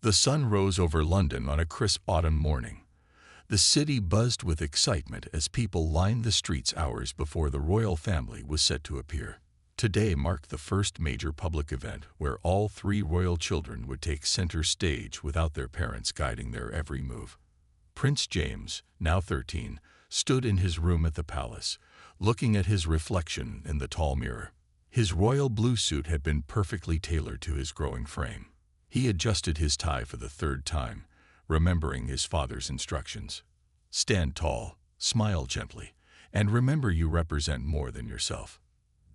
The sun rose over London on a crisp autumn morning. The city buzzed with excitement as people lined the streets hours before the royal family was set to appear. Today marked the first major public event where all three royal children would take center stage without their parents guiding their every move. Prince James, now 13, stood in his room at the palace, looking at his reflection in the tall mirror. His royal blue suit had been perfectly tailored to his growing frame. He adjusted his tie for the third time, remembering his father's instructions. Stand tall, smile gently, and remember you represent more than yourself.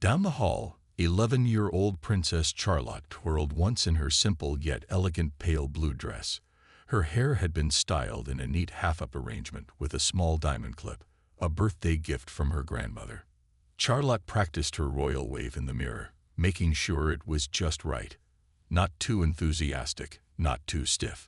Down the hall, 11-year-old Princess Charlotte twirled once in her simple yet elegant pale blue dress. Her hair had been styled in a neat half-up arrangement with a small diamond clip, a birthday gift from her grandmother. Charlotte practiced her royal wave in the mirror, making sure it was just right. Not too enthusiastic, not too stiff.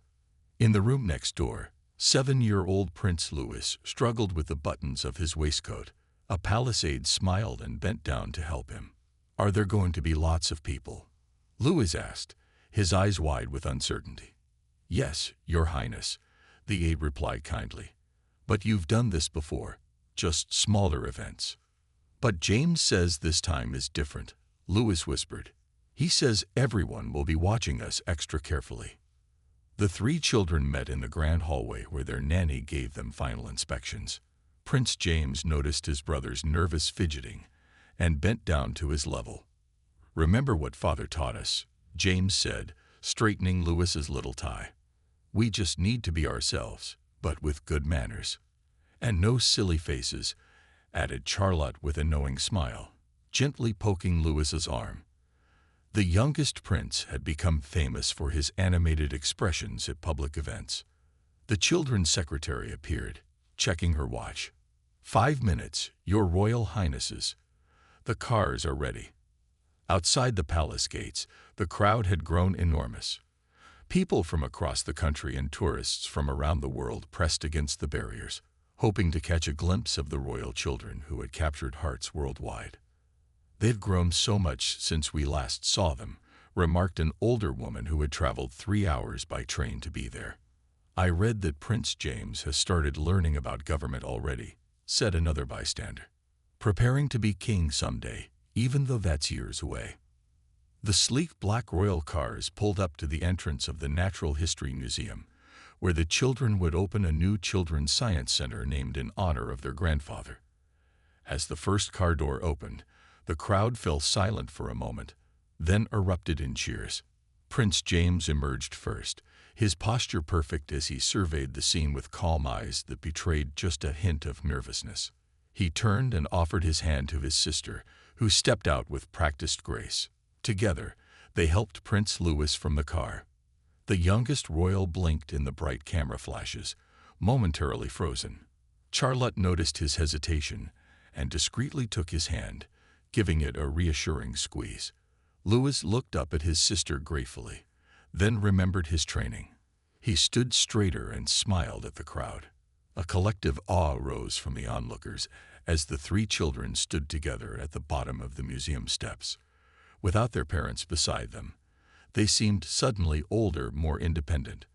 In the room next door, 7-year-old Prince Louis struggled with the buttons of his waistcoat. A palace aide smiled and bent down to help him. "Are there going to be lots of people?" Louis asked, his eyes wide with uncertainty. "Yes, Your Highness," the aide replied kindly. "But you've done this before, just smaller events." "But James says this time is different," Louis whispered. "He says everyone will be watching us extra carefully." The three children met in the grand hallway where their nanny gave them final inspections. Prince James noticed his brother's nervous fidgeting and bent down to his level. "Remember what Father taught us," James said, straightening Louis's little tie. "We just need to be ourselves, but with good manners. And no silly faces," added Charlotte with a knowing smile, gently poking Louis's arm. The youngest prince had become famous for his animated expressions at public events. The children's secretary appeared, checking her watch. "5 minutes, Your Royal Highnesses. The cars are ready." Outside the palace gates, the crowd had grown enormous. People from across the country and tourists from around the world pressed against the barriers, hoping to catch a glimpse of the royal children who had captured hearts worldwide. "They've grown so much since we last saw them," remarked an older woman who had traveled 3 hours by train to be there. "I read that Prince James has started learning about government already," said another bystander. "Preparing to be king someday, even though that's years away." The sleek black royal cars pulled up to the entrance of the Natural History Museum, where the children would open a new children's science center named in honor of their grandfather. As the first car door opened, the crowd fell silent for a moment, then erupted in cheers. Prince James emerged first, his posture perfect as he surveyed the scene with calm eyes that betrayed just a hint of nervousness. He turned and offered his hand to his sister, who stepped out with practiced grace. Together, they helped Prince Louis from the car. The youngest royal blinked in the bright camera flashes, momentarily frozen. Charlotte noticed his hesitation and discreetly took his hand, giving it a reassuring squeeze. Louis looked up at his sister gratefully, then remembered his training. He stood straighter and smiled at the crowd. A collective awe rose from the onlookers as the three children stood together at the bottom of the museum steps. Without their parents beside them, they seemed suddenly older, more independent.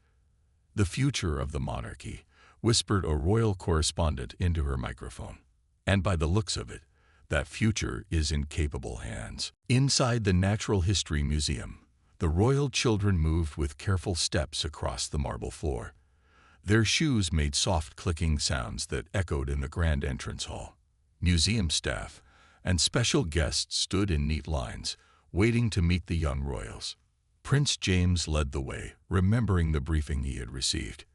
"The future of the monarchy," whispered a royal correspondent into her microphone. "And by the looks of it, that future is in capable hands." Inside the Natural History Museum, the royal children moved with careful steps across the marble floor. Their shoes made soft clicking sounds that echoed in the grand entrance hall. Museum staff and special guests stood in neat lines, waiting to meet the young royals. Prince James led the way, remembering the briefing he had received.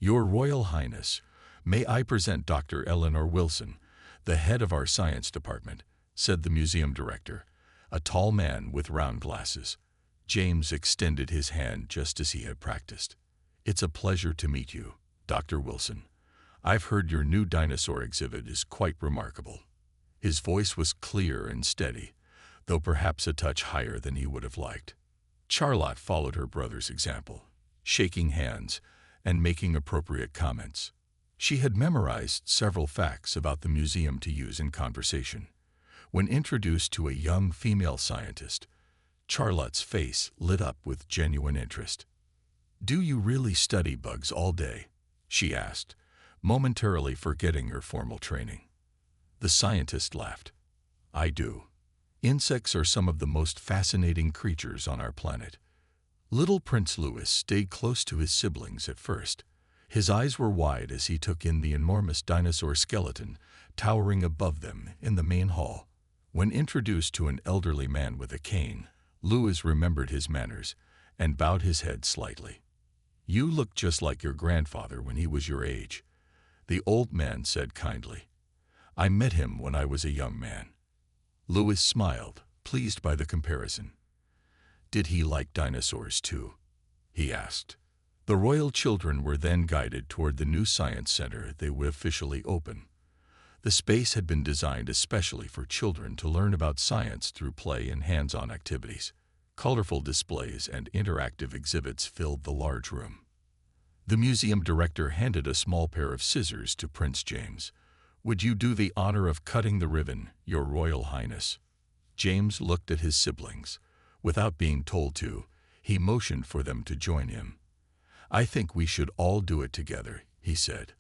"Your Royal Highness, may I present Dr. Eleanor Wilson, the head of our science department," said the museum director, a tall man with round glasses. James extended his hand just as he had practiced. "It's a pleasure to meet you, Dr. Wilson. I've heard your new dinosaur exhibit is quite remarkable." His voice was clear and steady, though perhaps a touch higher than he would have liked. Charlotte followed her brother's example, shaking hands and making appropriate comments. She had memorized several facts about the museum to use in conversation. When introduced to a young female scientist, Charlotte's face lit up with genuine interest. "Do you really study bugs all day?" she asked, momentarily forgetting her formal training. The scientist laughed. "I do. Insects are some of the most fascinating creatures on our planet." Little Prince Louis stayed close to his siblings at first. His eyes were wide as he took in the enormous dinosaur skeleton towering above them in the main hall. When introduced to an elderly man with a cane, Louis remembered his manners and bowed his head slightly. "You look just like your grandfather when he was your age," the old man said kindly. "I met him when I was a young man." Louis smiled, pleased by the comparison. "Did he like dinosaurs too?" he asked. The royal children were then guided toward the new science center they would officially open. The space had been designed especially for children to learn about science through play and hands-on activities. Colorful displays and interactive exhibits filled the large room. The museum director handed a small pair of scissors to Prince James. "Would you do the honor of cutting the ribbon, Your Royal Highness?" James looked at his siblings. Without being told to, he motioned for them to join him. "I think we should all do it together," he said.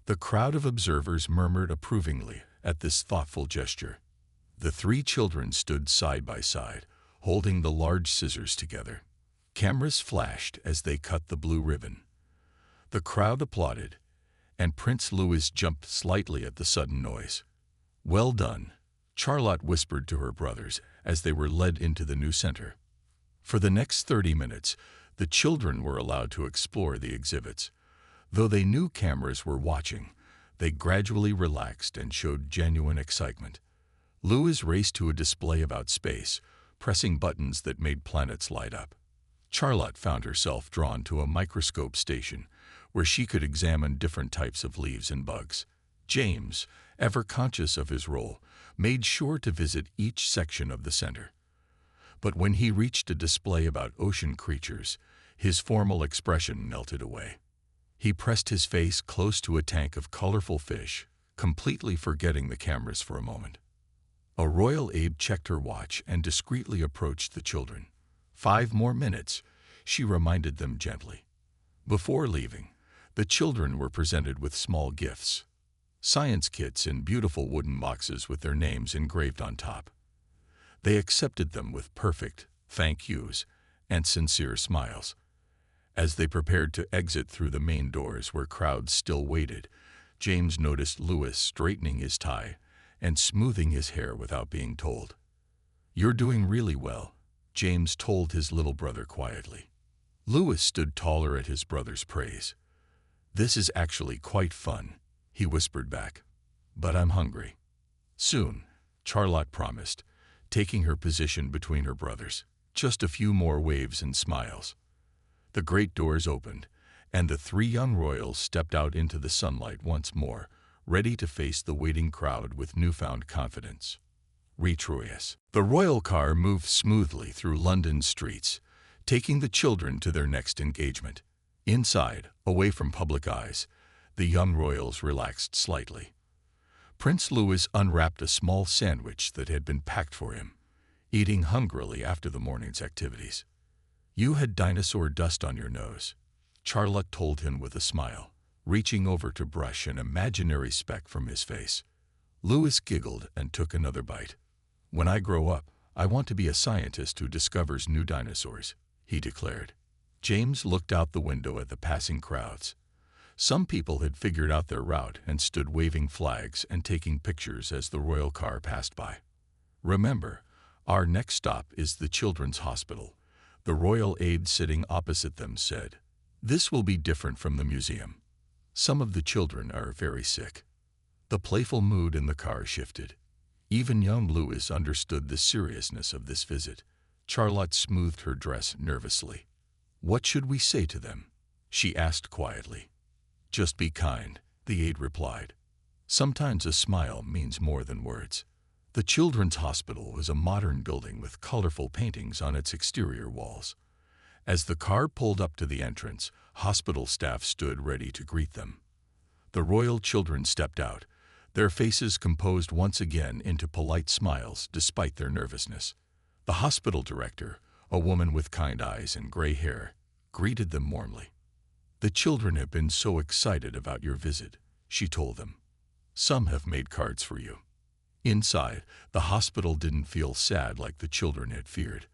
The crowd of observers murmured approvingly at this thoughtful gesture. The three children stood side by side, holding the large scissors together. Cameras flashed as they cut the blue ribbon. The crowd applauded, and Prince Louis jumped slightly at the sudden noise. "Well done," Charlotte whispered to her brothers as they were led into the new center. For the next 30 minutes, the children were allowed to explore the exhibits. Though they knew cameras were watching, they gradually relaxed and showed genuine excitement. Louis raced to a display about space, pressing buttons that made planets light up. Charlotte found herself drawn to a microscope station where she could examine different types of leaves and bugs. James, ever conscious of his role, made sure to visit each section of the center. But when he reached a display about ocean creatures, his formal expression melted away. He pressed his face close to a tank of colorful fish, completely forgetting the cameras for a moment. A royal aide checked her watch and discreetly approached the children. 5 more minutes, she reminded them gently. Before leaving, the children were presented with small gifts. Science kits in beautiful wooden boxes with their names engraved on top. They accepted them with perfect thank yous and sincere smiles. As they prepared to exit through the main doors where crowds still waited, James noticed Louis straightening his tie and smoothing his hair without being told. "You're doing really well," James told his little brother quietly. Louis stood taller at his brother's praise. "This is actually quite fun," he whispered back. "But I'm hungry." "Soon," Charlotte promised, taking her position between her brothers. Just a few more waves and smiles. The great doors opened, and the 3 young royals stepped out into the sunlight once more, ready to face the waiting crowd with newfound confidence. Retroyes. The royal car moved smoothly through London's streets, taking the children to their next engagement. Inside, away from public eyes, the young royals relaxed slightly. Prince Louis unwrapped a small sandwich that had been packed for him, eating hungrily after the morning's activities. "You had dinosaur dust on your nose," Charlotte told him with a smile, reaching over to brush an imaginary speck from his face. Louis giggled and took another bite. "When I grow up, I want to be a scientist who discovers new dinosaurs," he declared. James looked out the window at the passing crowds. Some people had figured out their route and stood waving flags and taking pictures as the royal car passed by. "Remember, our next stop is the children's hospital," the royal aide sitting opposite them said. "This will be different from the museum. Some of the children are very sick." The playful mood in the car shifted. Even young Louis understood the seriousness of this visit. Charlotte smoothed her dress nervously. "What should we say to them?" she asked quietly. "Just be kind," the aide replied. "Sometimes a smile means more than words." The children's hospital was a modern building with colorful paintings on its exterior walls. As the car pulled up to the entrance, hospital staff stood ready to greet them. The royal children stepped out, their faces composed once again into polite smiles despite their nervousness. The hospital director, a woman with kind eyes and gray hair, greeted them warmly. "The children have been so excited about your visit," she told them. "Some have made cards for you." Inside, the hospital didn't feel sad like the children had feared.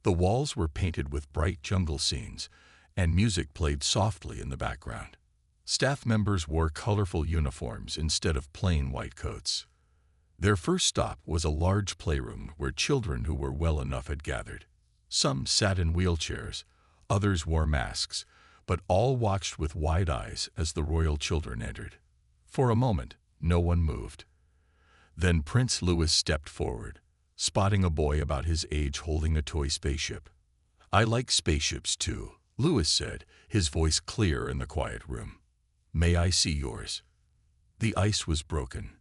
The walls were painted with bright jungle scenes, and music played softly in the background. Staff members wore colorful uniforms instead of plain white coats. Their first stop was a large playroom where children who were well enough had gathered. Some sat in wheelchairs, others wore masks, but all watched with wide eyes as the royal children entered. For a moment, no one moved. Then Prince Louis stepped forward, spotting a boy about his age holding a toy spaceship. "I like spaceships too," Louis said, his voice clear in the quiet room. "May I see yours?" The ice was broken.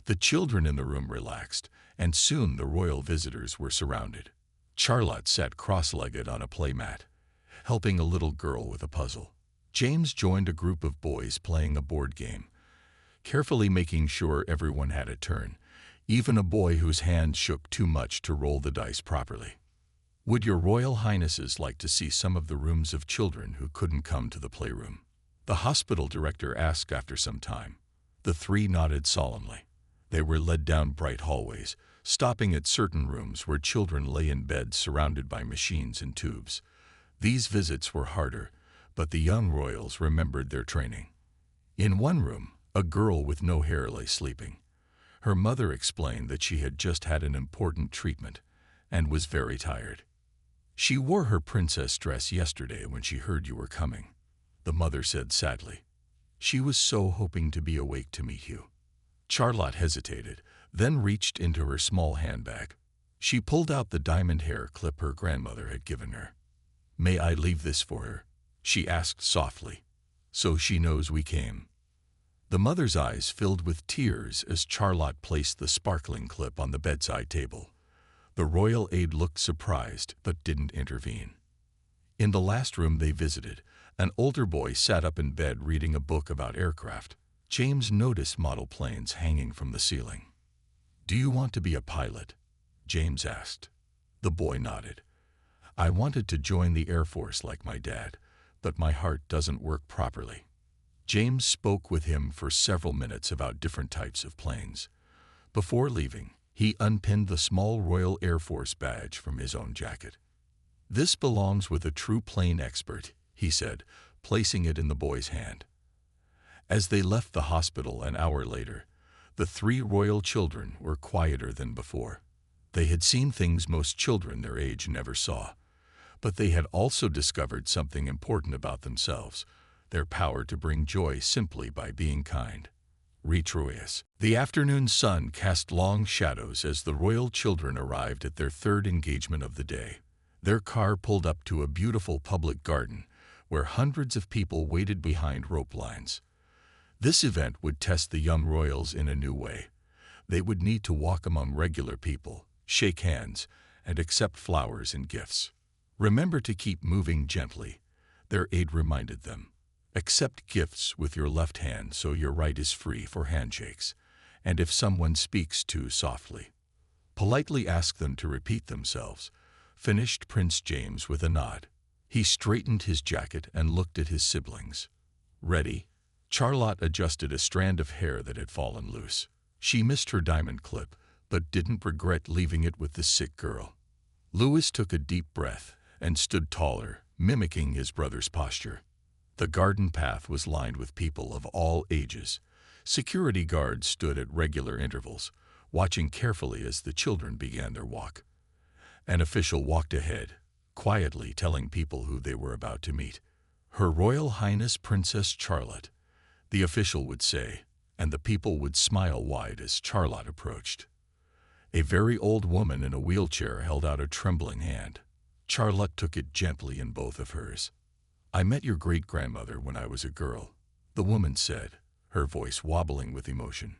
The children in the room relaxed, and soon the royal visitors were surrounded. Charlotte sat cross-legged on a playmat, helping a little girl with a puzzle. James joined a group of boys playing a board game, carefully making sure everyone had a turn, even a boy whose hand shook too much to roll the dice properly. "Would your Royal Highnesses like to see some of the rooms of children who couldn't come to the playroom?" the hospital director asked after some time. The three nodded solemnly. They were led down bright hallways, stopping at certain rooms where children lay in beds surrounded by machines and tubes. These visits were harder, but the young royals remembered their training. In one room, a girl with no hair lay sleeping. Her mother explained that she had just had an important treatment and was very tired. "She wore her princess dress yesterday when she heard you were coming," the mother said sadly. "She was so hoping to be awake to meet you." Charlotte hesitated, then reached into her small handbag. She pulled out the diamond hair clip her grandmother had given her. "May I leave this for her?" she asked softly. "So she knows we came." The mother's eyes filled with tears as Charlotte placed the sparkling clip on the bedside table. The royal aide looked surprised but didn't intervene. In the last room they visited, an older boy sat up in bed reading a book about aircraft. James noticed model planes hanging from the ceiling. "Do you want to be a pilot?" James asked. The boy nodded. "I wanted to join the Air Force like my dad, but my heart doesn't work properly." James spoke with him for several minutes about different types of planes. Before leaving, he unpinned the small Royal Air Force badge from his own jacket. "This belongs with a true plane expert," he said, placing it in the boy's hand. As they left the hospital an hour later, the three royal children were quieter than before. They had seen things most children their age never saw, but they had also discovered something important about themselves, their power to bring joy simply by being kind. Retroius. The afternoon sun cast long shadows as the royal children arrived at their third engagement of the day. Their car pulled up to a beautiful public garden where hundreds of people waited behind rope lines. This event would test the young royals in a new way. They would need to walk among regular people, shake hands, and accept flowers and gifts. "Remember to keep moving gently," their aide reminded them. "Accept gifts with your left hand so your right is free for handshakes, and if someone speaks too softly, politely ask them to repeat themselves," finished Prince James with a nod. He straightened his jacket and looked at his siblings. "Ready?" Charlotte adjusted a strand of hair that had fallen loose. She missed her diamond clip, but didn't regret leaving it with the sick girl. Louis took a deep breath and stood taller, mimicking his brother's posture. The garden path was lined with people of all ages. Security guards stood at regular intervals, watching carefully as the children began their walk. An official walked ahead, quietly telling people who they were about to meet. "Her Royal Highness Princess Charlotte," the official would say, and the people would smile wide as Charlotte approached. A very old woman in a wheelchair held out a trembling hand. Charlotte took it gently in both of hers. "I met your great-grandmother when I was a girl," the woman said, her voice wobbling with emotion.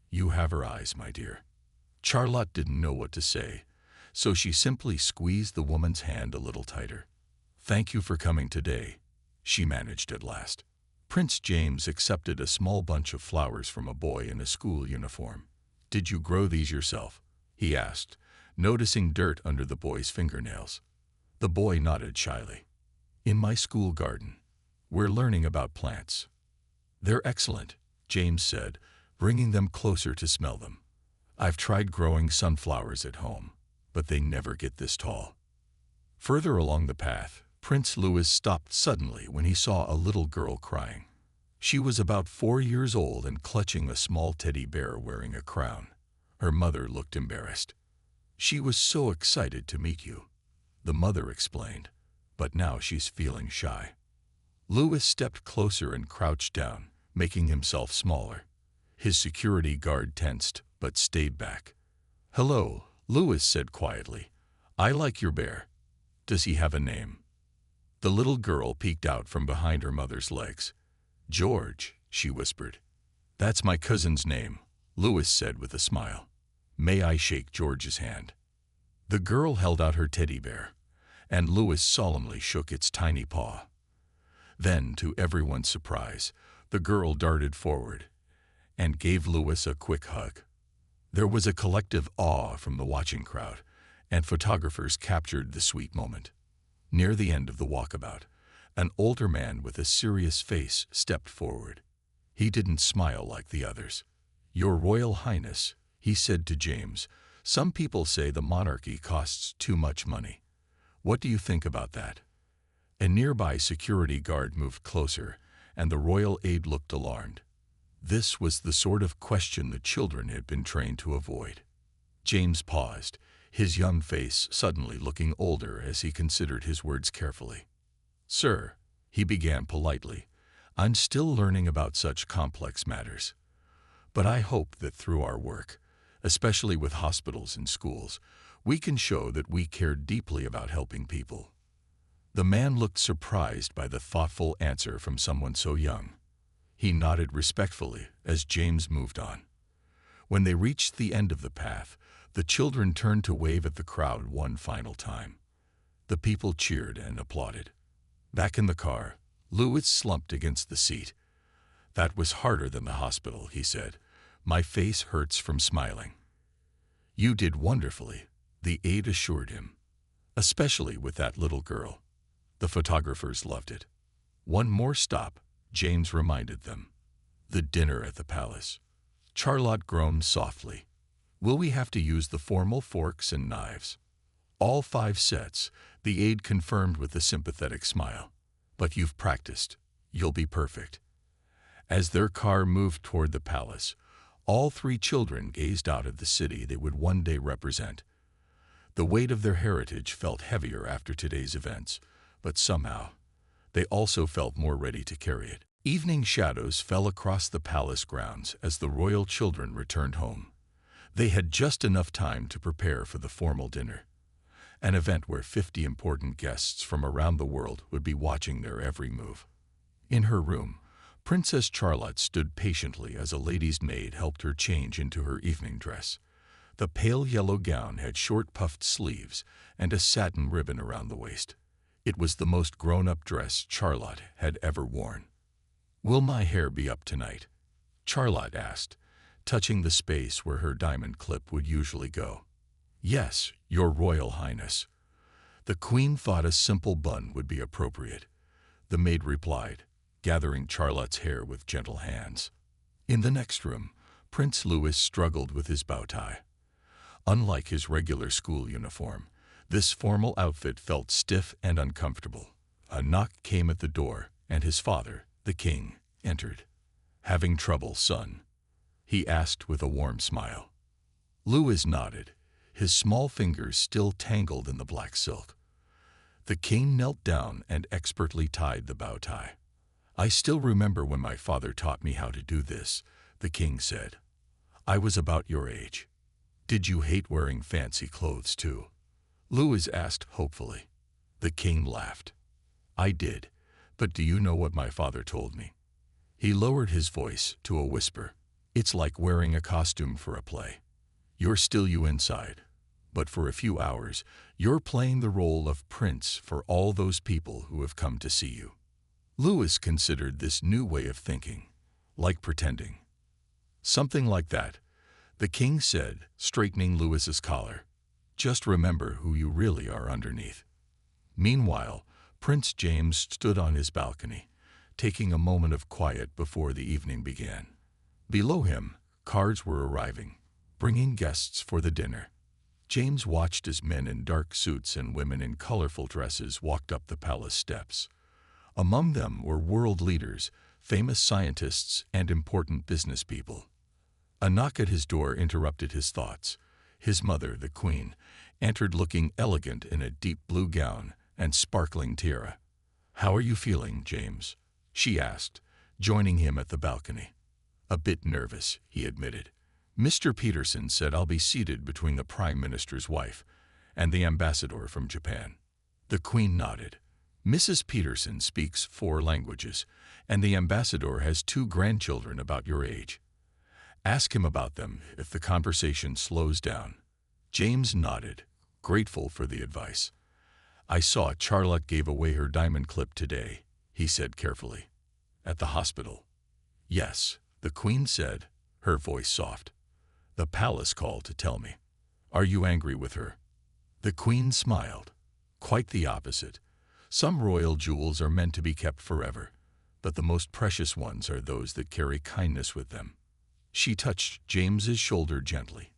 "You have her eyes, my dear." Charlotte didn't know what to say, so she simply squeezed the woman's hand a little tighter. "Thank you for coming today," she managed at last. Prince James accepted a small bunch of flowers from a boy in a school uniform. "Did you grow these yourself?" he asked, noticing dirt under the boy's fingernails. The boy nodded shyly. In my school garden, we're learning about plants. They're excellent, James said, bringing them closer to smell them. I've tried growing sunflowers at home, but they never get this tall. Further along the path, Prince Louis stopped suddenly when he saw a little girl crying. She was about 4 years old and clutching a small teddy bear wearing a crown. Her mother looked embarrassed. She was so excited to meet you, the mother explained, but now she's feeling shy. Louis stepped closer and crouched down, making himself smaller. His security guard tensed, but stayed back. "Hello," Louis said quietly. "I like your bear. Does he have a name?" The little girl peeked out from behind her mother's legs. "George," she whispered. "That's my cousin's name," Louis said with a smile. "May I shake George's hand?" The girl held out her teddy bear, and Louis solemnly shook its tiny paw. Then, to everyone's surprise, the girl darted forward and gave Louis a quick hug. There was a collective awe from the watching crowd, and photographers captured the sweet moment. Near the end of the walkabout, an older man with a serious face stepped forward. He didn't smile like the others. "Your Royal Highness," he said to James, "some people say the monarchy costs too much money. What do you think about that?" A nearby security guard moved closer, and the royal aide looked alarmed. This was the sort of question the children had been trained to avoid. James paused, his young face suddenly looking older as he considered his words carefully. "Sir," he began politely, "I'm still learning about such complex matters. But I hope that through our work, especially with hospitals and schools, we can show that we care deeply about helping people." The man looked surprised by the thoughtful answer from someone so young. He nodded respectfully as James moved on. When they reached the end of the path, the children turned to wave at the crowd one final time. The people cheered and applauded. Back in the car, Louis slumped against the seat. "That was harder than the hospital," he said. "My face hurts from smiling." "You did wonderfully," the aide assured him. "Especially with that little girl." The photographers loved it. One more stop, James reminded them. The dinner at the palace. Charlotte groaned softly. "Will we have to use the formal forks and knives?" "All 5 sets," the aide confirmed with a sympathetic smile. "But you've practiced. You'll be perfect." As their car moved toward the palace, all 3 children gazed out at the city they would one day represent. The weight of their heritage felt heavier after today's events, but somehow, they also felt more ready to carry it. Evening shadows fell across the palace grounds as the royal children returned home. They had just enough time to prepare for the formal dinner, an event where 50 important guests from around the world would be watching their every move. In her room, Princess Charlotte stood patiently as a lady's maid helped her change into her evening dress. The pale yellow gown had short puffed sleeves and a satin ribbon around the waist. It was the most grown-up dress Charlotte had ever worn. "Will my hair be up tonight?" Charlotte asked, touching the space where her diamond clip would usually go. "Yes, Your Royal Highness." The Queen thought a simple bun would be appropriate. The maid replied, gathering Charlotte's hair with gentle hands. In the next room, Prince Louis struggled with his bow tie. Unlike his regular school uniform, this formal outfit felt stiff and uncomfortable. A knock came at the door, and his father, the king, entered. "Having trouble, son?" he asked with a warm smile. Louis nodded, his small fingers still tangled in the black silk. The king knelt down and expertly tied the bow tie. "I still remember when my father taught me how to do this," the king said. "I was about your age." "Did you hate wearing fancy clothes too?" Louis asked hopefully. The king laughed. "I did, but do you know what my father told me?" He lowered his voice to a whisper. "It's like wearing a costume for a play. You're still you inside, but for a few hours, you're playing the role of prince for all those people who have come to see you." Louis considered this new way of thinking, like pretending. "Something like that," the king said, straightening Louis's collar. "Just remember who you really are underneath." Meanwhile, Prince James stood on his balcony, taking a moment of quiet before the evening began. Below him, cars were arriving, bringing guests for the dinner. James watched as men in dark suits and women in colorful dresses walked up the palace steps. Among them were world leaders, famous scientists, and important business people. A knock at his door interrupted his thoughts. His mother, the queen, entered looking elegant in a deep blue gown and sparkling tiara. "How are you feeling, James?" she asked, joining him at the balcony. "A bit nervous," he admitted. "Mr. Peterson said I'll be seated between the Prime Minister's wife and the ambassador from Japan." The Queen nodded. "Mrs. Peterson speaks 4 languages, and the ambassador has 2 grandchildren about your age. Ask him about them if the conversation slows down." James nodded, grateful for the advice. "I saw Charlotte gave away her diamond clip today," he said carefully. "At the hospital." "Yes," the Queen said, her voice soft. "The palace called to tell me. Are you angry with her?" The Queen smiled. "Quite the opposite. Some royal jewels are meant to be kept forever, but the most precious ones are those that carry kindness with them." She touched James's shoulder gently.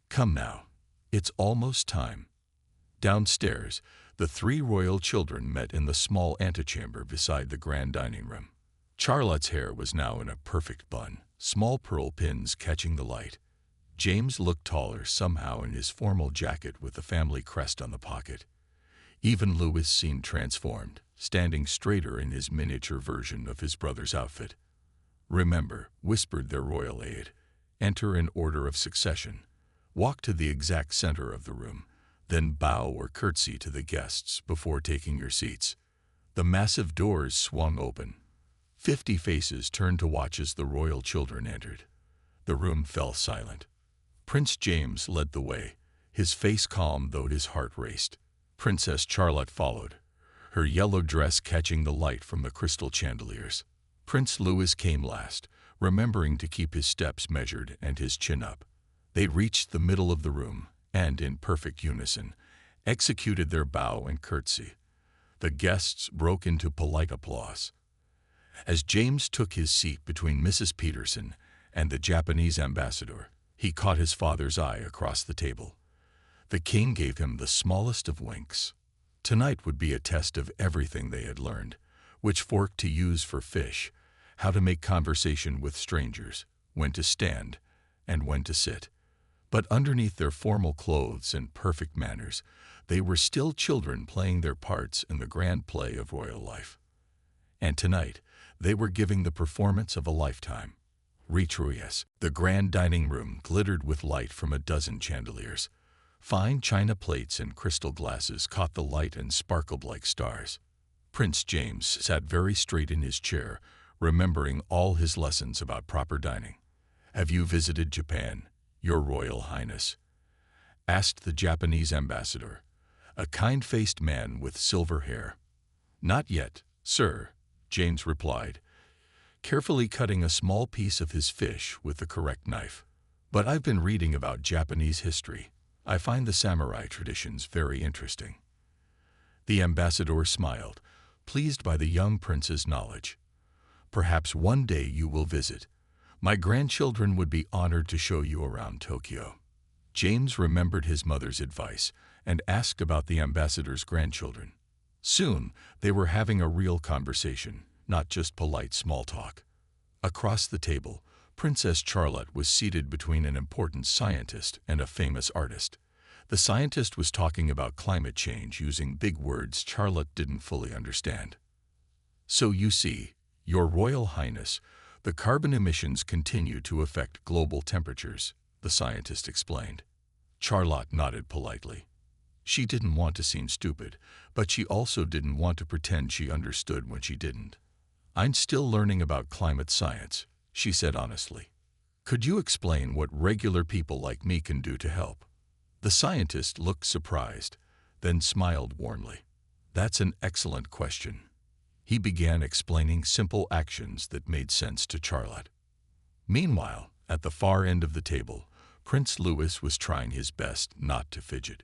"Come now. It's almost time." Downstairs, the 3 royal children met in the small antechamber beside the grand dining room. Charlotte's hair was now in a perfect bun, small pearl pins catching the light. James looked taller somehow in his formal jacket with the family crest on the pocket. Even Louis seemed transformed, standing straighter in his miniature version of his brother's outfit. "Remember," whispered their royal aide, "enter in order of succession. Walk to the exact center of the room, then bow or curtsy to the guests before taking your seats." The massive doors swung open. 50 faces turned to watch as the royal children entered. The room fell silent. Prince James led the way, his face calm though his heart raced. Princess Charlotte followed, her yellow dress catching the light from the crystal chandeliers. Prince Louis came last, remembering to keep his steps measured and his chin up. They reached the middle of the room and, in perfect unison, executed their bow and curtsy. The guests broke into polite applause. As James took his seat between Mrs. Peterson and the Japanese ambassador, he caught his father's eye across the table. The king gave him the smallest of winks. Tonight would be a test of everything they had learned: which fork to use for fish, how to make conversation with strangers, when to stand, and when to sit. But underneath their formal clothes and perfect manners, they were still children playing their parts in the grand play of royal life. And tonight, they were giving the performance of a lifetime. Retrouilles. The grand dining room glittered with light from a dozen chandeliers. Fine china plates and crystal glasses caught the light and sparkled like stars. Prince James sat very straight in his chair, remembering all his lessons about proper dining. "Have you visited Japan, Your Royal Highness?" asked the Japanese ambassador, a kind-faced man with silver hair. "Not yet, sir," James replied, carefully cutting a small piece of his fish with the correct knife. "But I've been reading about Japanese history. I find the samurai traditions very interesting." The ambassador smiled, pleased by the young prince's knowledge. "Perhaps one day you will visit. My grandchildren would be honored to show you around Tokyo." James remembered his mother's advice and asked about the ambassador's grandchildren. Soon, they were having a real conversation, not just polite small talk. Across the table, Princess Charlotte was seated between an important scientist and a famous artist. The scientist was talking about climate change using big words Charlotte didn't fully understand. "So you see, Your Royal Highness, the carbon emissions continue to affect global temperatures," the scientist explained. Charlotte nodded politely. She didn't want to seem stupid, but she also didn't want to pretend she understood when she didn't. "I'm still learning about climate science," she said honestly. "Could you explain what regular people like me can do to help?" The scientist looked surprised, then smiled warmly. "That's an excellent question." He began explaining simple actions that made sense to Charlotte. Meanwhile, at the far end of the table, Prince Louis was trying his best not to fidget.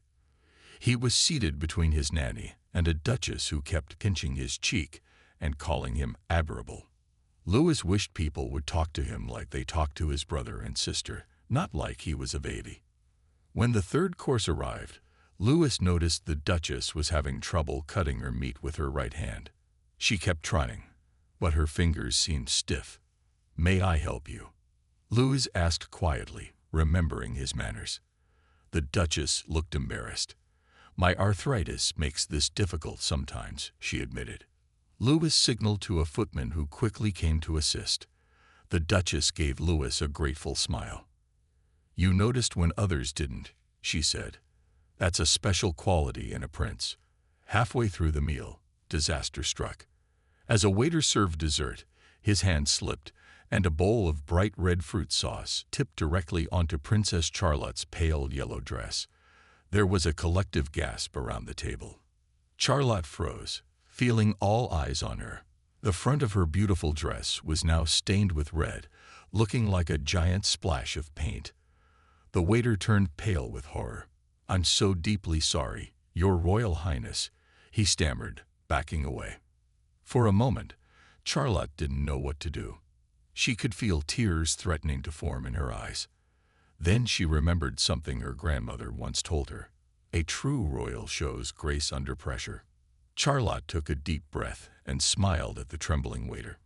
He was seated between his nanny and a duchess who kept pinching his cheek and calling him adorable. Louis wished people would talk to him like they talked to his brother and sister, not like he was a baby. When the third course arrived, Louis noticed the duchess was having trouble cutting her meat with her right hand. She kept trying, but her fingers seemed stiff. "May I help you?" Louis asked quietly, remembering his manners. The duchess looked embarrassed. "My arthritis makes this difficult sometimes," she admitted. Louis signaled to a footman who quickly came to assist. The duchess gave Louis a grateful smile. "You noticed when others didn't," she said. "That's a special quality in a prince." Halfway through the meal, disaster struck. As a waiter served dessert, his hand slipped, and a bowl of bright red fruit sauce tipped directly onto Princess Charlotte's pale yellow dress. There was a collective gasp around the table. Charlotte froze, feeling all eyes on her. The front of her beautiful dress was now stained with red, looking like a giant splash of paint. The waiter turned pale with horror. "I'm so deeply sorry, Your Royal Highness," he stammered, backing away. For a moment, Charlotte didn't know what to do. She could feel tears threatening to form in her eyes. Then she remembered something her grandmother once told her. A true royal shows grace under pressure. Charlotte took a deep breath and smiled at the trembling waiter.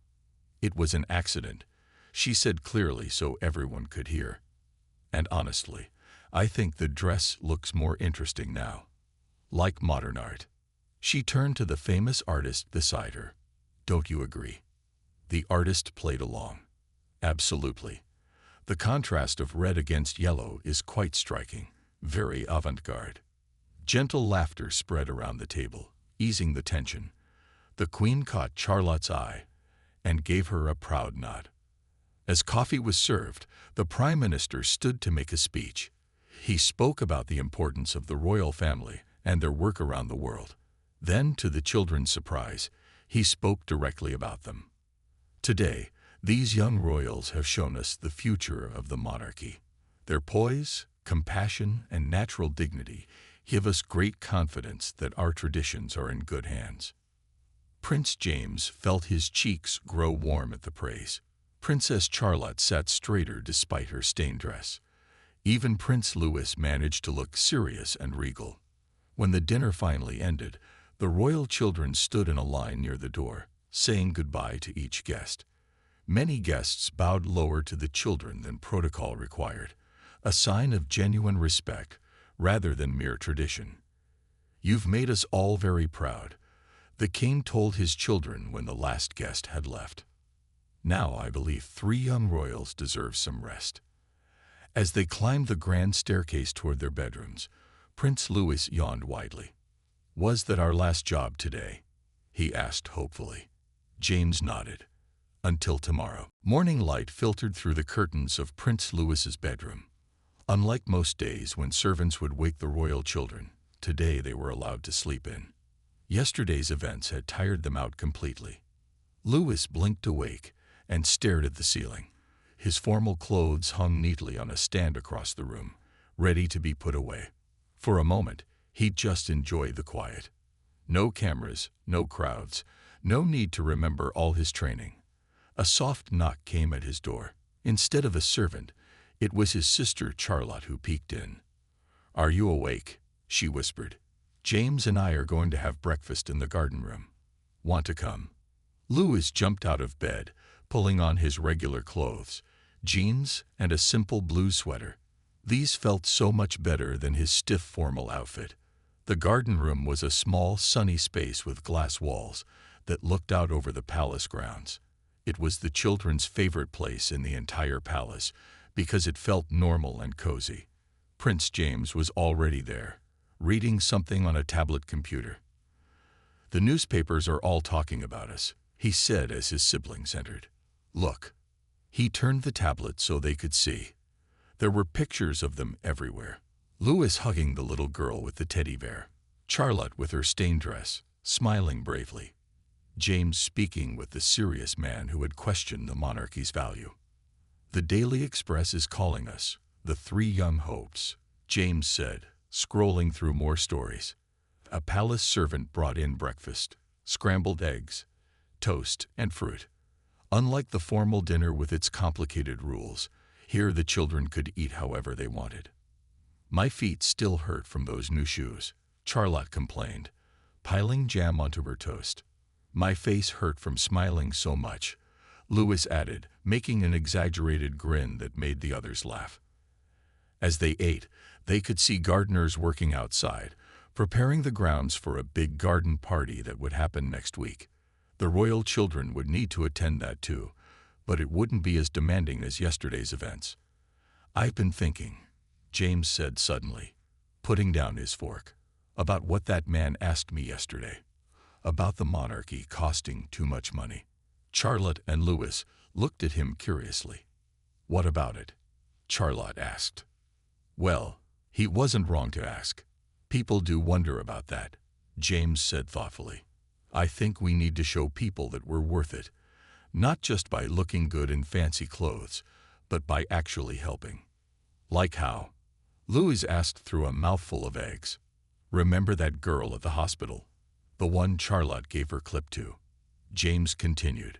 "It was an accident," she said clearly so everyone could hear. "And honestly, I think the dress looks more interesting now. Like modern art." She turned to the famous artist beside her. "Don't you agree?" The artist played along. "Absolutely. The contrast of red against yellow is quite striking, very avant-garde." Gentle laughter spread around the table, easing the tension. The Queen caught Charlotte's eye and gave her a proud nod. As coffee was served, the Prime Minister stood to make a speech. He spoke about the importance of the royal family and their work around the world. Then, to the children's surprise, he spoke directly about them. "Today, these young royals have shown us the future of the monarchy. Their poise, compassion, and natural dignity give us great confidence that our traditions are in good hands." Prince James felt his cheeks grow warm at the praise. Princess Charlotte sat straighter despite her stained dress. Even Prince Louis managed to look serious and regal. When the dinner finally ended, the royal children stood in a line near the door, saying goodbye to each guest. Many guests bowed lower to the children than protocol required, a sign of genuine respect rather than mere tradition. "You've made us all very proud," the king told his children when the last guest had left. "Now I believe 3 young royals deserve some rest." As they climbed the grand staircase toward their bedrooms, Prince Louis yawned widely. "Was that our last job today?" he asked hopefully. James nodded. "Until tomorrow." Morning light filtered through the curtains of Prince Louis's bedroom. Unlike most days when servants would wake the royal children, today they were allowed to sleep in. Yesterday's events had tired them out completely. Louis blinked awake and stared at the ceiling. His formal clothes hung neatly on a stand across the room, ready to be put away. For a moment, he just enjoyed the quiet. No cameras, no crowds, no need to remember all his training. A soft knock came at his door. Instead of a servant, it was his sister Charlotte who peeked in. "Are you awake?" she whispered. "James and I are going to have breakfast in the garden room. Want to come?" Louis jumped out of bed, pulling on his regular clothes, jeans and a simple blue sweater. These felt so much better than his stiff formal outfit. The garden room was a small, sunny space with glass walls that looked out over the palace grounds. It was the children's favorite place in the entire palace because it felt normal and cozy. Prince James was already there, reading something on a tablet computer. "The newspapers are all talking about us," he said as his siblings entered. "Look." He turned the tablet so they could see. There were pictures of them everywhere. Louis hugging the little girl with the teddy bear. Charlotte with her stained dress, smiling bravely. James speaking with the serious man who had questioned the monarchy's value. "The Daily Express is calling us, the 3 young hopes," James said, scrolling through more stories. A palace servant brought in breakfast, scrambled eggs, toast, and fruit. Unlike the formal dinner with its complicated rules, here the children could eat however they wanted. My feet still hurt from those new shoes, Charlotte complained, piling jam onto her toast. My face hurt from smiling so much, Louis added, making an exaggerated grin that made the others laugh. As they ate, they could see gardeners working outside, preparing the grounds for a big garden party that would happen next week. The royal children would need to attend that too, but it wouldn't be as demanding as yesterday's events. "I've been thinking," James said suddenly, putting down his fork, "about what that man asked me yesterday. About the monarchy costing too much money." Charlotte and Louis looked at him curiously. "What about it?" Charlotte asked. "Well, he wasn't wrong to ask. People do wonder about that," James said thoughtfully. "I think we need to show people that we're worth it, not just by looking good in fancy clothes, but by actually helping." "Like how?" Louis asked through a mouthful of eggs. "Remember that girl at the hospital? The one Charlotte gave her clip to?" James continued.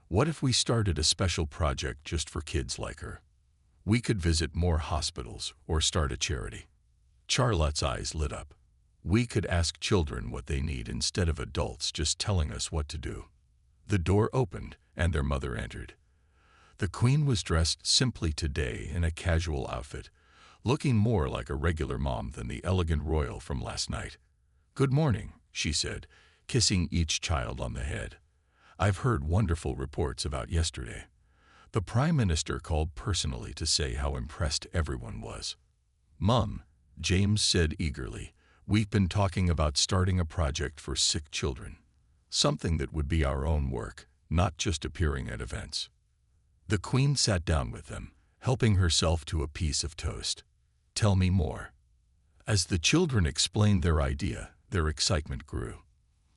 "What if we started a special project just for kids like her? We could visit more hospitals or start a charity." Charlotte's eyes lit up. "We could ask children what they need instead of adults just telling us what to do." The door opened and their mother entered. The Queen was dressed simply today in a casual outfit, looking more like a regular mom than the elegant royal from last night. "Good morning," she said, kissing each child on the head. "I've heard wonderful reports about yesterday." The Prime Minister called personally to say how impressed everyone was. "Mum," James said eagerly, "we've been talking about starting a project for sick children. Something that would be our own work, not just appearing at events." The Queen sat down with them, helping herself to a piece of toast. "Tell me more." As the children explained their idea, their excitement grew.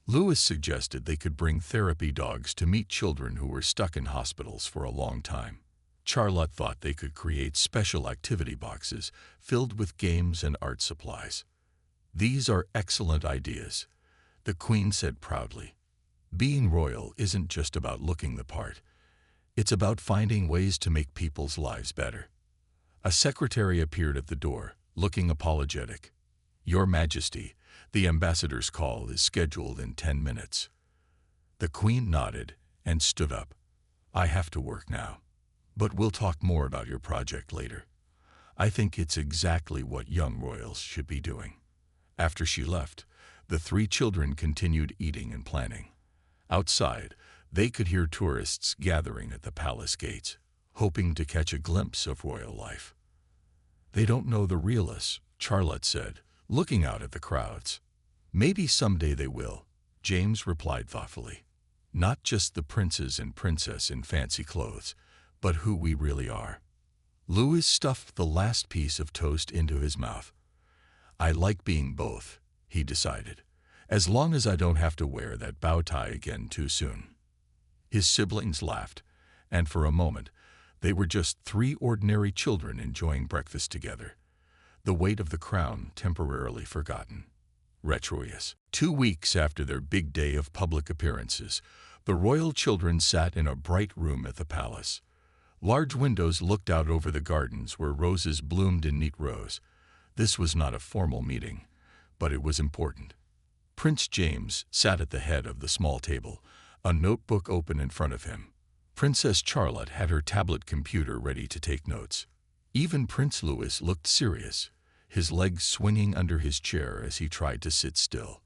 Louis suggested they could bring therapy dogs to meet children who were stuck in hospitals for a long time. Charlotte thought they could create special activity boxes filled with games and art supplies. "These are excellent ideas," the Queen said proudly. "Being royal isn't just about looking the part. It's about finding ways to make people's lives better." A secretary appeared at the door, looking apologetic. "Your Majesty, the ambassador's call is scheduled in 10 minutes. The Queen nodded and stood up. "I have to work now, but we'll talk more about your project later. I think it's exactly what young royals should be doing." After she left, the three children continued eating and planning. Outside, they could hear tourists gathering at the palace gates, hoping to catch a glimpse of royal life. "They don't know the real us," Charlotte said, looking out at the crowds. "Maybe someday they will," James replied thoughtfully. "Not just the princes and princess in fancy clothes, but who we really are." Louis stuffed the last piece of toast into his mouth. "I like being both," he decided, "as long as I don't have to wear that bow tie again too soon." His siblings laughed, and for a moment, they were just three ordinary children enjoying breakfast together, the weight of the crown temporarily forgotten. Retroius. 2 weeks after their big day of public appearances, the royal children sat in a bright room at the palace. Large windows looked out over the gardens where roses bloomed in neat rows. This was not a formal meeting, but it was important. Prince James sat at the head of the small table, a notebook open in front of him. Princess Charlotte had her tablet computer ready to take notes. Even Prince Louis looked serious, his legs swinging under his chair as he tried to sit still.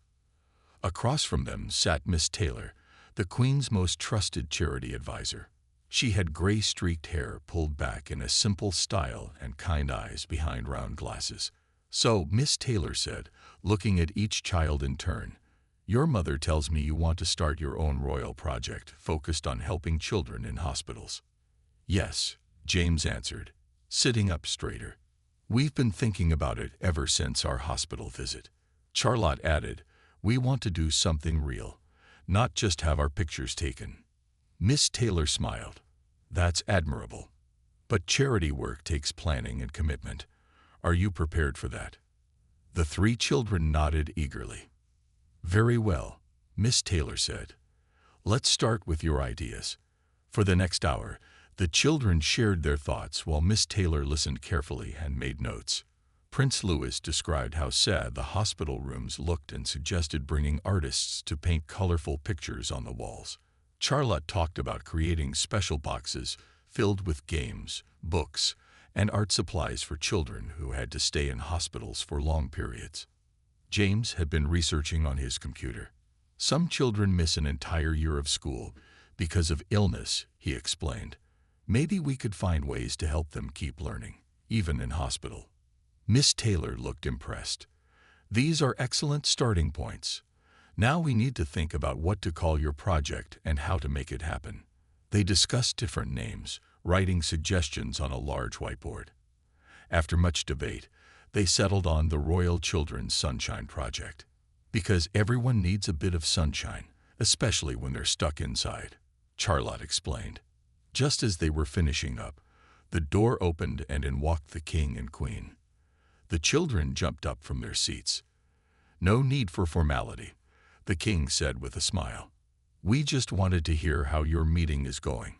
Across from them sat Miss Taylor, the Queen's most trusted charity advisor. She had gray-streaked hair pulled back in a simple style and kind eyes behind round glasses. "So," Miss Taylor said, looking at each child in turn, "your mother tells me you want to start your own royal project focused on helping children in hospitals." "Yes," James answered, sitting up straighter. "We've been thinking about it ever since our hospital visit." Charlotte added, "We want to do something real, not just have our pictures taken." Miss Taylor smiled. "That's admirable. But charity work takes planning and commitment. Are you prepared for that?" The three children nodded eagerly. "Very well," Miss Taylor said. "Let's start with your ideas." For the next hour, the children shared their thoughts while Miss Taylor listened carefully and made notes. Prince Louis described how sad the hospital rooms looked and suggested bringing artists to paint colorful pictures on the walls. Charlotte talked about creating special boxes filled with games, books, and art supplies for children who had to stay in hospitals for long periods. James had been researching on his computer. Some children miss an entire year of school because of illness, he explained. Maybe we could find ways to help them keep learning, even in hospital. Miss Taylor looked impressed. "These are excellent starting points. Now we need to think about what to call your project and how to make it happen." They discussed different names, writing suggestions on a large whiteboard. After much debate, they settled on the Royal Children's Sunshine Project. Because everyone needs a bit of sunshine, especially when they're stuck inside, Charlotte explained. Just as they were finishing up, the door opened and in walked the king and queen. The children jumped up from their seats. "No need for formality," the king said with a smile. "We just wanted to hear how your meeting is going."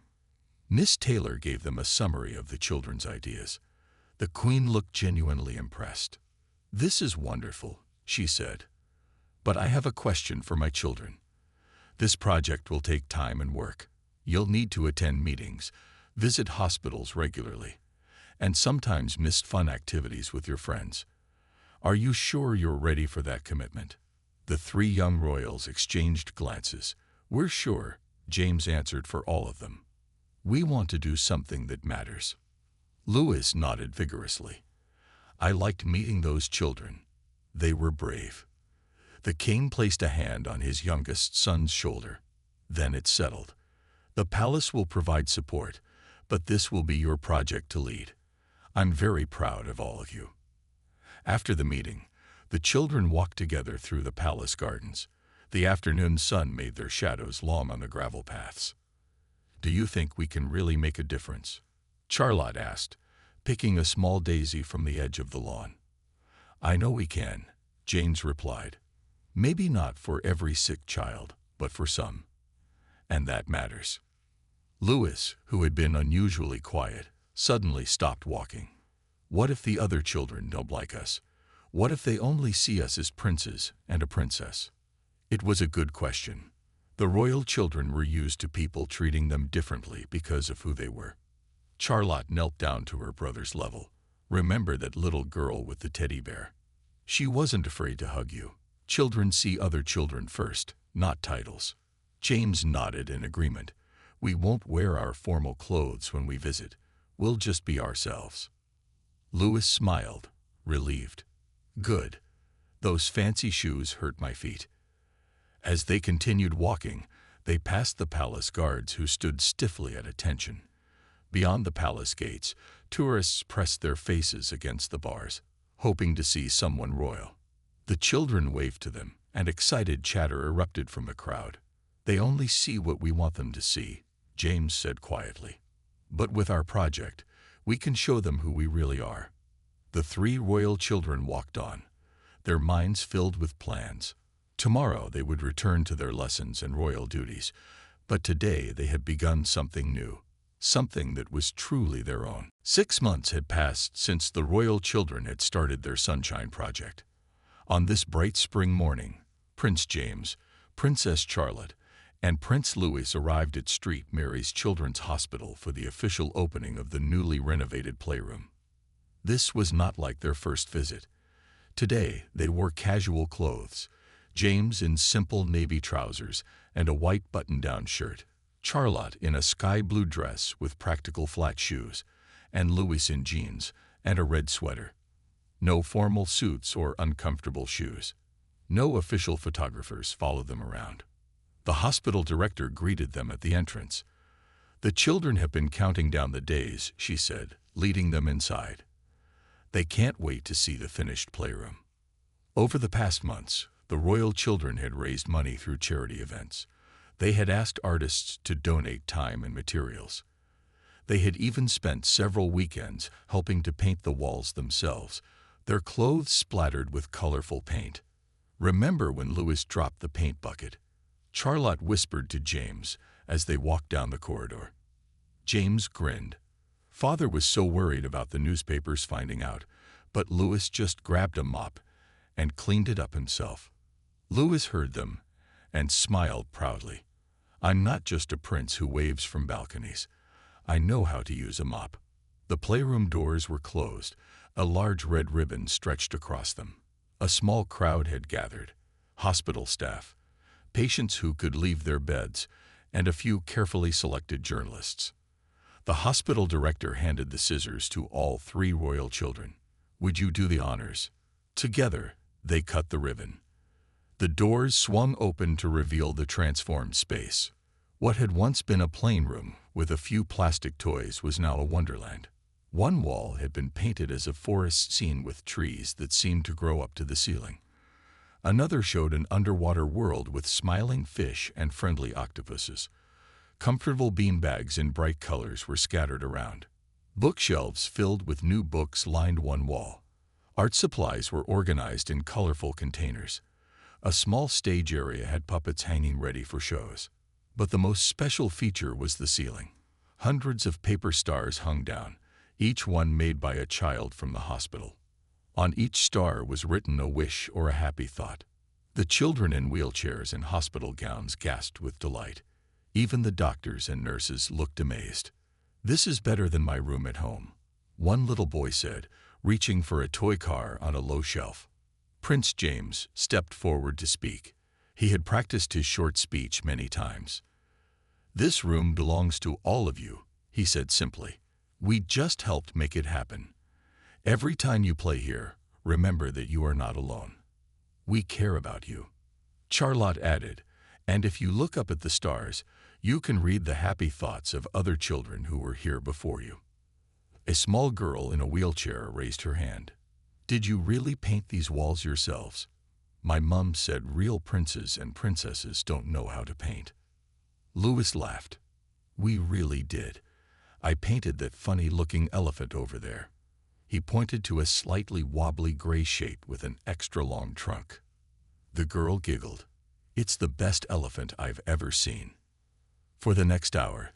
Miss Taylor gave them a summary of the children's ideas. The queen looked genuinely impressed. "This is wonderful," she said. "But I have a question for my children. This project will take time and work. You'll need to attend meetings, visit hospitals regularly, and sometimes miss fun activities with your friends. Are you sure you're ready for that commitment?" The three young royals exchanged glances. "We're sure," James answered for all of them. "We want to do something that matters." Louis nodded vigorously. "I liked meeting those children. They were brave." The king placed a hand on his youngest son's shoulder. "Then it's settled. The palace will provide support, but this will be your project to lead. I'm very proud of all of you." After the meeting, the children walked together through the palace gardens. The afternoon sun made their shadows long on the gravel paths. "Do you think we can really make a difference?" Charlotte asked, picking a small daisy from the edge of the lawn. "I know we can," James replied. "Maybe not for every sick child, but for some. And that matters." Louis, who had been unusually quiet, suddenly stopped walking. "What if the other children don't like us? What if they only see us as princes and a princess?" It was a good question. The royal children were used to people treating them differently because of who they were. Charlotte knelt down to her brother's level. "Remember that little girl with the teddy bear? She wasn't afraid to hug you. Children see other children first, not titles." James nodded in agreement. "We won't wear our formal clothes when we visit. We'll just be ourselves." Louis smiled, relieved. "Good. Those fancy shoes hurt my feet." As they continued walking, they passed the palace guards who stood stiffly at attention. Beyond the palace gates, tourists pressed their faces against the bars, hoping to see someone royal. The children waved to them, and excited chatter erupted from the crowd. "They only see what we want them to see," James said quietly. "But with our project, we can show them who we really are." The three royal children walked on, their minds filled with plans. Tomorrow they would return to their lessons and royal duties, but today they had begun something new, something that was truly their own. 6 months had passed since the royal children had started their Sunshine Project. On this bright spring morning, Prince James, Princess Charlotte, and Prince Louis arrived at St. Mary's Children's Hospital for the official opening of the newly renovated playroom. This was not like their first visit. Today they wore casual clothes, James in simple navy trousers and a white button-down shirt, Charlotte in a sky-blue dress with practical flat shoes, and Louis in jeans and a red sweater. No formal suits or uncomfortable shoes. No official photographers followed them around. The hospital director greeted them at the entrance. "The children have been counting down the days," she said, leading them inside. "They can't wait to see the finished playroom." Over the past months, the royal children had raised money through charity events. They had asked artists to donate time and materials. They had even spent several weekends helping to paint the walls themselves, their clothes splattered with colorful paint. "Remember when Louis dropped the paint bucket?" Charlotte whispered to James as they walked down the corridor. James grinned. Father was so worried about the newspapers finding out, but Louis just grabbed a mop and cleaned it up himself. Louis heard them and smiled proudly. "I'm not just a prince who waves from balconies. I know how to use a mop." The playroom doors were closed. A large red ribbon stretched across them. A small crowd had gathered. Hospital staff, patients who could leave their beds, and a few carefully selected journalists. The hospital director handed the scissors to all three royal children. "Would you do the honors?" Together, they cut the ribbon. The doors swung open to reveal the transformed space. What had once been a plain room with a few plastic toys was now a wonderland. One wall had been painted as a forest scene with trees that seemed to grow up to the ceiling. Another showed an underwater world with smiling fish and friendly octopuses. Comfortable beanbags in bright colors were scattered around. Bookshelves filled with new books lined one wall. Art supplies were organized in colorful containers. A small stage area had puppets hanging ready for shows. But the most special feature was the ceiling. Hundreds of paper stars hung down, each one made by a child from the hospital. On each star was written a wish or a happy thought. The children in wheelchairs and hospital gowns gasped with delight. Even the doctors and nurses looked amazed. "This is better than my room at home," one little boy said, reaching for a toy car on a low shelf. Prince James stepped forward to speak. He had practiced his short speech many times. "This room belongs to all of you," he said simply. "We just helped make it happen. Every time you play here, remember that you are not alone. We care about you." Charlotte added, "And if you look up at the stars, you can read the happy thoughts of other children who were here before you." A small girl in a wheelchair raised her hand. "Did you really paint these walls yourselves?" "My mum said real princes and princesses don't know how to paint." Louis laughed. "We really did. I painted that funny-looking elephant over there." He pointed to a slightly wobbly gray shape with an extra-long trunk. The girl giggled. "It's the best elephant I've ever seen." For the next hour,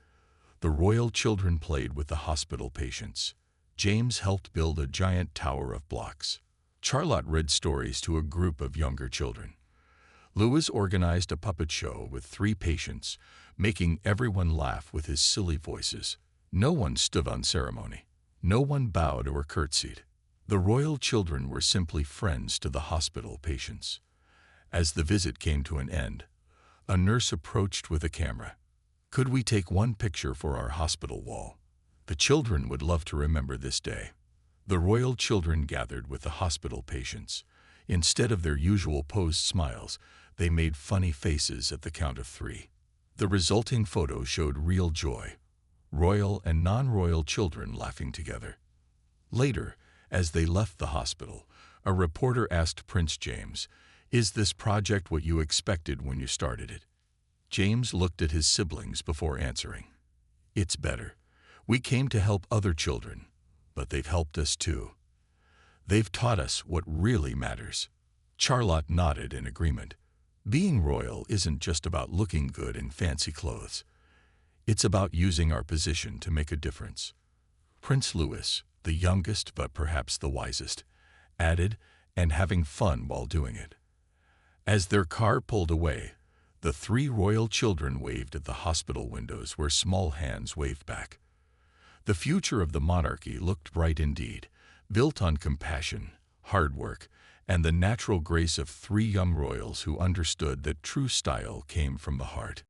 the royal children played with the hospital patients. James helped build a giant tower of blocks. Charlotte read stories to a group of younger children. Louis organized a puppet show with 3 patients, making everyone laugh with his silly voices. No one stood on ceremony. No one bowed or curtsied. The royal children were simply friends to the hospital patients. As the visit came to an end, a nurse approached with a camera. "Could we take one picture for our hospital wall? The children would love to remember this day." The royal children gathered with the hospital patients. Instead of their usual posed smiles, they made funny faces at the count of 3. The resulting photo showed real joy, royal and non-royal children laughing together. Later, as they left the hospital, a reporter asked Prince James, "Is this project what you expected when you started it?" James looked at his siblings before answering. "It's better. We came to help other children, but they've helped us too. They've taught us what really matters." Charlotte nodded in agreement. Being royal isn't just about looking good in fancy clothes. It's about using our position to make a difference. Prince Louis, the youngest but perhaps the wisest, added, "and having fun while doing it." As their car pulled away, the 3 royal children waved at the hospital windows where small hands waved back. The future of the monarchy looked bright indeed, built on compassion, hard work, and the natural grace of 3 young royals who understood that true style came from the heart.